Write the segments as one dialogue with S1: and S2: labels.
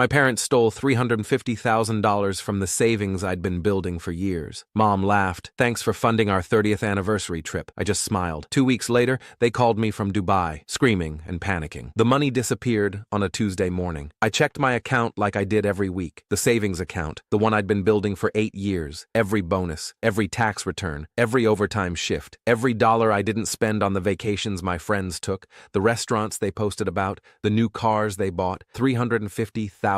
S1: My parents stole $350,000 from the savings I'd been building for years. Mom laughed. Thanks for funding our 30th anniversary trip. I just smiled. 2 weeks later, they called me from Dubai, screaming and panicking. The money disappeared on a Tuesday morning. I checked my account like I did every week. The savings account, the one I'd been building for 8 years. Every bonus, every tax return, every overtime shift, every dollar I didn't spend on the vacations my friends took, the restaurants they posted about, the new cars they bought, $350,000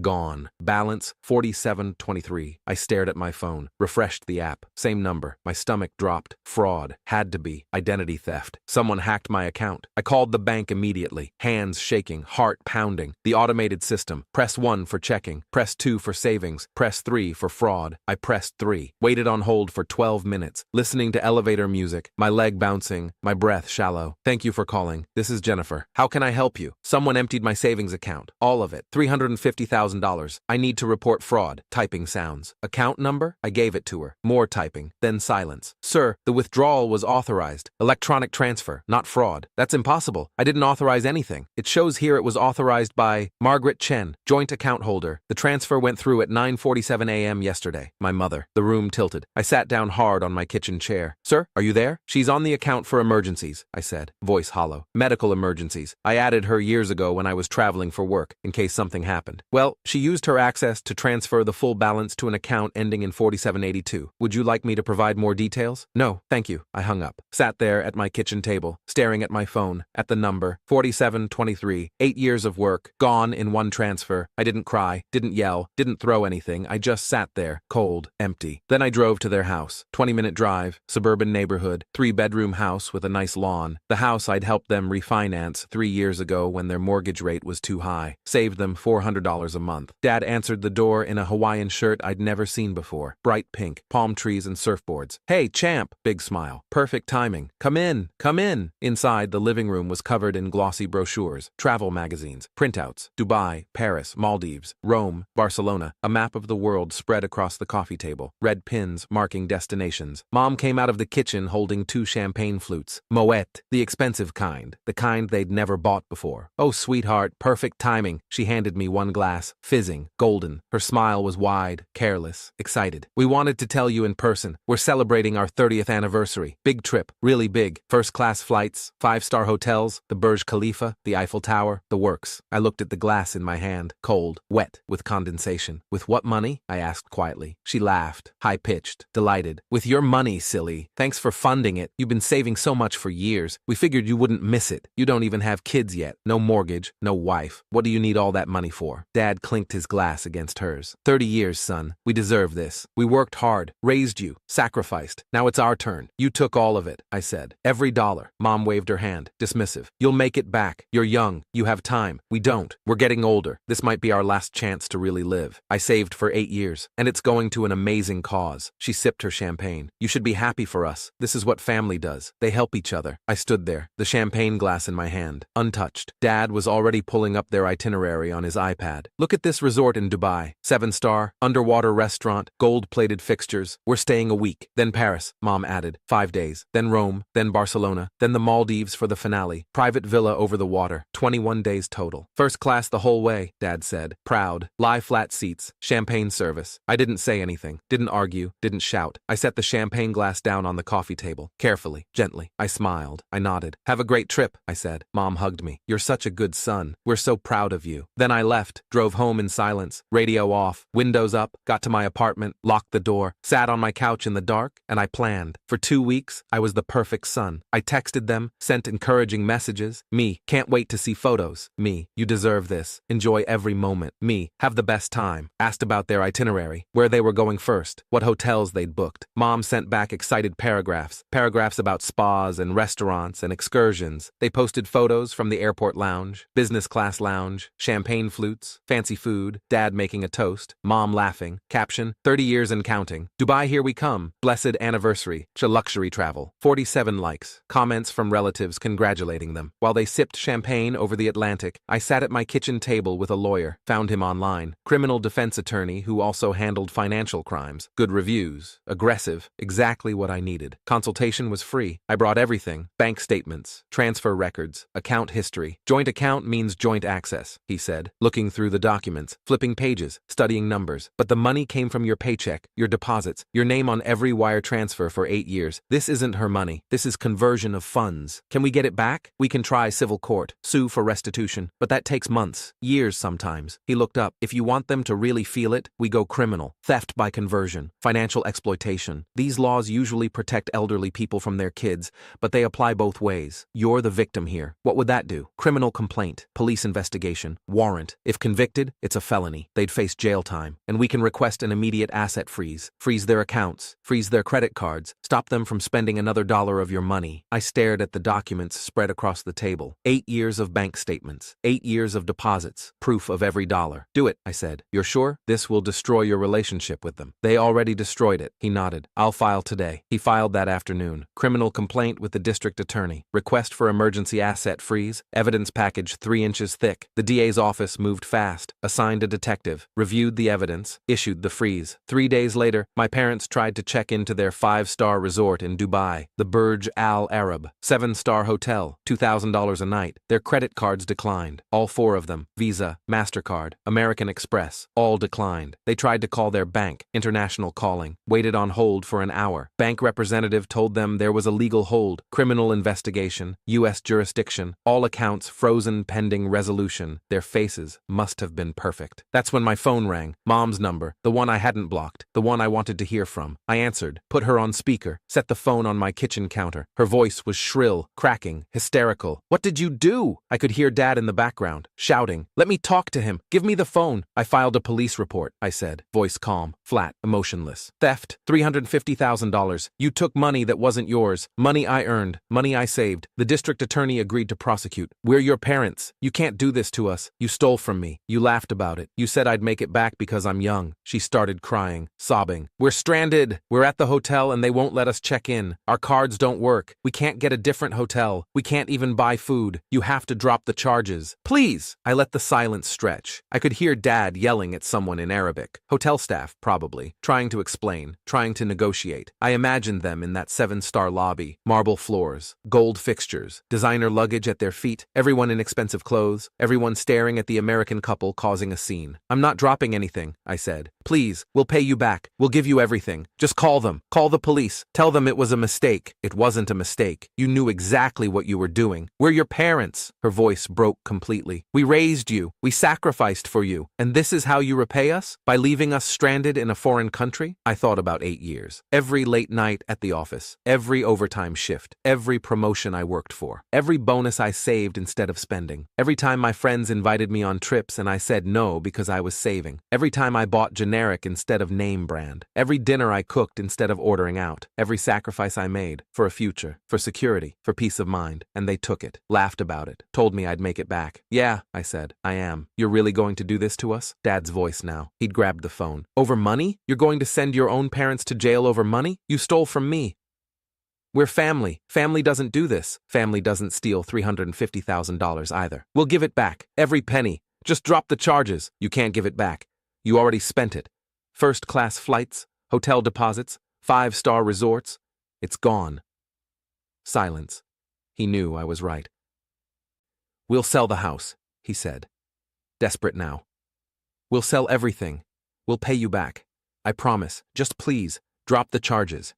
S1: gone. Balance $47.23. I stared at my phone, refreshed the app. Same number. My stomach dropped. Fraud. Had to be. Identity theft. Someone hacked my account. I called the bank immediately. Hands shaking, heart pounding. The automated system. Press 1 for checking. Press 2 for savings. Press 3 for fraud. I pressed 3. Waited on hold for 12 minutes, listening to elevator music, my leg bouncing, my breath shallow. Thank you for calling. This is Jennifer. How can I help you? Someone emptied my savings account. All of it. $350,000. I need to report fraud. Typing sounds. Account number? I gave it to her. More typing. Then silence. Sir, the withdrawal was authorized. Electronic transfer, not fraud. That's impossible. I didn't authorize anything. It shows here it was authorized by Margaret Chen, joint account holder. The transfer went through at 9:47 a.m. yesterday. My mother. The room tilted. I sat down hard on my kitchen chair. Sir, are you there? She's on the account for emergencies, I said, voice hollow. Medical emergencies. I added her years ago when I was traveling for work, in case something happened. Well, she used her access to transfer the full balance to an account ending in 4782. Would you like me to provide more details? No, thank you. I hung up. Sat there at my kitchen table, staring at my phone, at the number, 4723, 8 years of work, gone in one transfer. I didn't cry, didn't yell, didn't throw anything. I just sat there, cold, empty. Then I drove to their house. 20-minute drive, suburban neighborhood, 3-bedroom house with a nice lawn. The house I'd helped them refinance 3 years ago when their mortgage rate was too high. Saved them $400 a month. Dad answered the door in a Hawaiian shirt I'd never seen before. Bright pink, palm trees and surfboards. Hey, champ! Big smile. Perfect timing. Come in, come in. Inside, the living room was covered in glossy brochures, travel magazines, printouts, Dubai, Paris, Maldives, Rome, Barcelona, a map of the world spread across the coffee table, red pins marking destinations. Mom came out of the kitchen holding 2 champagne flutes. Moet, the expensive kind, the kind they'd never bought before. Oh, sweetheart, perfect timing. She handed me 1 glass, fizzing, golden. Her smile was wide, careless, excited. We wanted to tell you in person. We're celebrating our 30th anniversary. Big trip, really big. First-class flights, 5-star hotels, the Burj Khalifa, the Eiffel Tower, the works. I looked at the glass in my hand, cold, wet, with condensation. With what money? I asked quietly. She laughed, high-pitched, delighted. With your money, silly. Thanks for funding it. You've been saving so much for years. We figured you wouldn't miss it. You don't even have kids yet. No mortgage, no wife. What do you need all that money for? Dad clinked his glass against hers. 30 years, son. We deserve this. We worked hard, raised you, sacrificed. Now it's our turn. You took all of it, I said. Every dollar. Mom waved her hand, dismissive. You'll make it back. You're young. You have time. We don't. We're getting older. This might be our last chance to really live. I saved for 8 years, and it's going to an amazing cause. She sipped her champagne. You should be happy for us. This is what family does. They help each other. I stood there, the champagne glass in my hand, untouched. Dad was already pulling up their itinerary on his iPad. Look at this resort in Dubai. 7-star, underwater restaurant, gold-plated fixtures. We're staying a week. Then Paris, Mom added. 5 days. Then Rome. Then Barcelona. Then the Maldives for the finale. Private villa over the water. 21 days total. First class the whole way, Dad said. Proud. Lie-flat seats. Champagne service. I didn't say anything. Didn't argue. Didn't shout. I set the champagne glass down on the coffee table. Carefully. Gently. I smiled. I nodded. Have a great trip, I said. Mom hugged me. You're such a good son. We're so proud of you. Then I left. Drove home in silence. Radio off. Windows up. Got to my apartment. Locked the door. Sat on my couch in the dark. And I planned. For 2 weeks, I was the perfect son. I texted them. Sent encouraging messages. Me. Can't wait to see photos. Me. You deserve this. Enjoy every moment. Me. Have the best time. Asked about their itinerary. Where they were going first. What hotels they'd booked. Mom sent back excited paragraphs. Paragraphs about spas and restaurants and excursions. They posted photos from the airport lounge, business class lounge, champagne flutes, fancy food, Dad making a toast, Mom laughing. Caption, 30 years and counting. Dubai, here we come. Blessed anniversary. Luxury travel. 47 likes. Comments from relatives congratulating them. While they sipped champagne over the Atlantic, I sat at my kitchen table with a lawyer. Found him online. Criminal defense attorney who also handled financial crimes. Good reviews. Aggressive. Exactly what I needed. Consultation was free. I brought everything. Bank statements, transfer records, account history. Joint account means joint access, he said. said, looking through the documents, flipping pages, studying numbers. But the money came from your paycheck, your deposits, your name on every wire transfer for 8 years. This isn't her money. This is conversion of funds. Can we get it back? We can try civil court, sue for restitution, but that takes months, years sometimes. He looked up. If you want them to really feel it, we go criminal. Theft by conversion, financial exploitation. These laws usually protect elderly people from their kids, but they apply both ways. You're the victim here. What would that do? Criminal complaint, police investigation, warrant. If convicted, it's a felony. They'd face jail time, and we can request an immediate asset freeze. Freeze their accounts, freeze their credit cards, stop them from spending another dollar of your money. I stared at the documents spread across the table. 8 years of bank statements, 8 years of deposits, proof of every dollar. Do it, I said. You're sure? This will destroy your relationship with them. They already destroyed it. He nodded. I'll file today. He filed that afternoon. Criminal complaint with the district attorney. Request for emergency asset freeze. Evidence package 3 inches thick. The DA's office moved fast. Assigned a detective. Reviewed the evidence. Issued the freeze. 3 days later, my parents tried to check into their 5-star resort in Dubai, the Burj Al Arab, 7-star hotel, $2,000 a night. Their credit cards declined. All 4 of them. Visa, MasterCard, American Express. All declined. They tried to call their bank. International calling. Waited on hold for an hour. Bank representative told them there was a legal hold. Criminal investigation. U.S. jurisdiction. All accounts frozen pending resolution. Their faces must have been perfect. That's when my phone rang. Mom's number. The one I hadn't blocked. The one I wanted to hear from. I answered. Put her on speaker. Set the phone on my kitchen counter. Her voice was shrill, cracking, hysterical. What did you do? I could hear Dad in the background, shouting. Let me talk to him. Give me the phone. I filed a police report, I said. Voice calm, flat, emotionless. Theft, $350,000. You took money that wasn't yours. Money I earned. Money I saved. The district attorney agreed to prosecute. We're your parents. You can't do this to us. You stole from me. You laughed about it. You said I'd make it back because I'm young. She started crying, sobbing. We're stranded. We're at the hotel and they won't let us check in. Our cards don't work. We can't get a different hotel. We can't even buy food. You have to drop the charges. Please! I let the silence stretch. I could hear Dad yelling at someone in Arabic. Hotel staff, probably. Trying to explain. Trying to negotiate. I imagined them in that 7-star lobby. Marble floors. Gold fixtures. Designer luggage at their feet. Everyone in expensive clothes. Everyone staring at the American couple causing a scene. I'm not dropping anything, I said. Please, we'll pay you back. We'll give you everything. Just call them. Call the police. Tell them it was a mistake. It wasn't a mistake. You knew exactly what you were doing. We're your parents. Her voice broke completely. We raised you. We sacrificed for you. And this is how you repay us? By leaving us stranded in a foreign country? I thought about 8 years. Every late night at the office. Every overtime shift. Every promotion I worked for. Every bonus I saved instead of spending. Every time my friends invited me on trips and I said no because I was saving. Every time I bought generic instead of name brand. Every dinner I cooked instead of ordering out. Every sacrifice I made. For a future. For security. For peace of mind. And they took it. Laughed about it. Told me I'd make it back. Yeah, I said. I am. You're really going to do this to us? Dad's voice now. He'd grabbed the phone. Over money? You're going to send your own parents to jail over money? You stole from me. We're family. Family doesn't do this. Family doesn't steal $350,000 either. We'll give it back. Every penny. Just drop the charges. You can't give it back. You already spent it. First-class flights, hotel deposits, 5-star resorts. It's gone. Silence. He knew I was right. We'll sell the house, he said. Desperate now. We'll sell everything. We'll pay you back. I promise. Just please, drop the charges.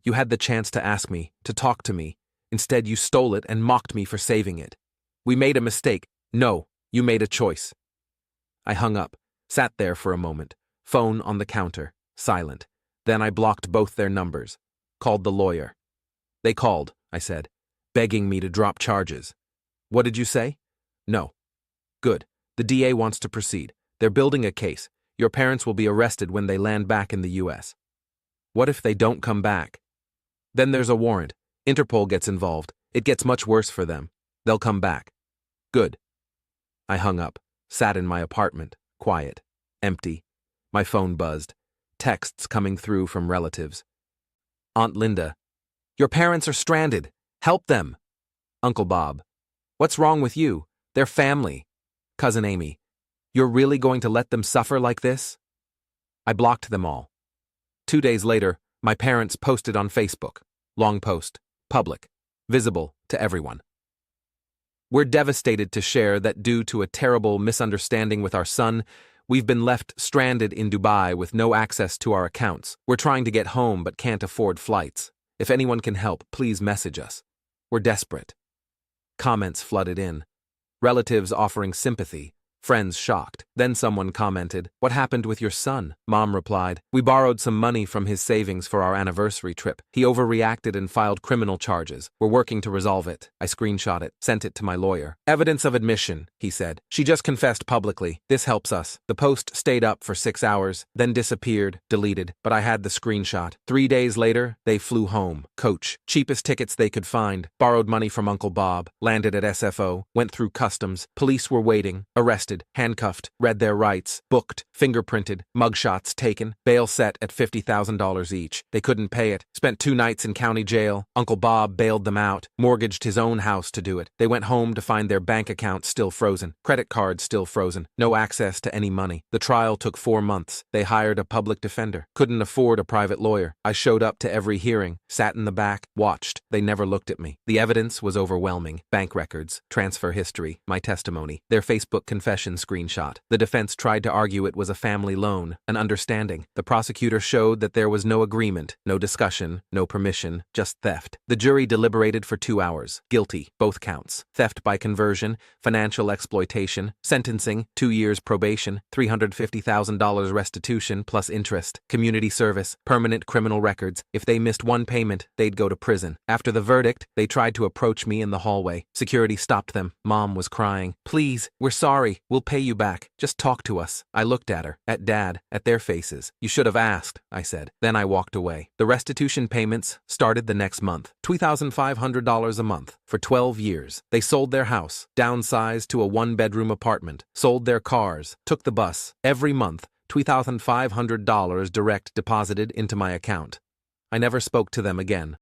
S1: You had the chance to ask me, to talk to me. Instead, you stole it and mocked me for saving it. We made a mistake. No, you made a choice. I hung up, sat there for a moment, phone on the counter, silent. Then I blocked both their numbers. Called the lawyer. They called, I said, begging me to drop charges. What did you say? No. Good. The DA wants to proceed. They're building a case. Your parents will be arrested when they land back in the U.S. What if they don't come back? Then there's a warrant. Interpol gets involved. It gets much worse for them. They'll come back. Good. I hung up, sat in my apartment, quiet, empty. My phone buzzed. Texts coming through from relatives. Aunt Linda. Your parents are stranded. Help them. Uncle Bob. What's wrong with you? They're family. Cousin Amy. You're really going to let them suffer like this? I blocked them all. 2 days later, my parents posted on Facebook. Long post. Public. Visible to everyone. We're devastated to share that due to a terrible misunderstanding with our son, we've been left stranded in Dubai with no access to our accounts. We're trying to get home but can't afford flights. If anyone can help, please message us. We're desperate. Comments flooded in. Relatives offering sympathy. Friends shocked. Then someone commented, "What happened with your son?" Mom replied, "We borrowed some money from his savings for our anniversary trip. He overreacted and filed criminal charges. We're working to resolve it." I screenshot it, sent it to my lawyer. "Evidence of admission," he said. "She just confessed publicly. This helps us." The post stayed up for 6 hours, then disappeared, deleted, but I had the screenshot. 3 days later, they flew home. Coach. Cheapest tickets they could find. Borrowed money from Uncle Bob. Landed at SFO. Went through customs. Police were waiting. Arrested. Handcuffed, read their rights, booked, fingerprinted, mugshots taken, bail set at $50,000 each. They couldn't pay it. Spent 2 nights in county jail. Uncle Bob bailed them out, mortgaged his own house to do it. They went home to find their bank account still frozen, credit cards still frozen, no access to any money. The trial took 4 months. They hired a public defender. Couldn't afford a private lawyer. I showed up to every hearing, sat in the back, watched. They never looked at me. The evidence was overwhelming. Bank records, transfer history, my testimony, their Facebook confession screenshot. The defense tried to argue it was a family loan, an understanding. The prosecutor showed that there was no agreement, no discussion, no permission, just theft. The jury deliberated for 2 hours. Guilty, both counts. Theft by conversion, financial exploitation, sentencing, 2 years probation, $350,000 restitution plus interest, community service, permanent criminal records. If they missed one payment, they'd go to prison. After the verdict, they tried to approach me in the hallway. Security stopped them. Mom was crying. "Please, we're sorry. We'll pay you back. Just talk to us." I looked at her, at Dad, at their faces. "You should have asked," I said. Then I walked away. The restitution payments started the next month. $2,500 a month for 12 years. They sold their house, downsized to a 1-bedroom apartment, sold their cars, took the bus. Every month, $2,500 direct deposited into my account. I never spoke to them again.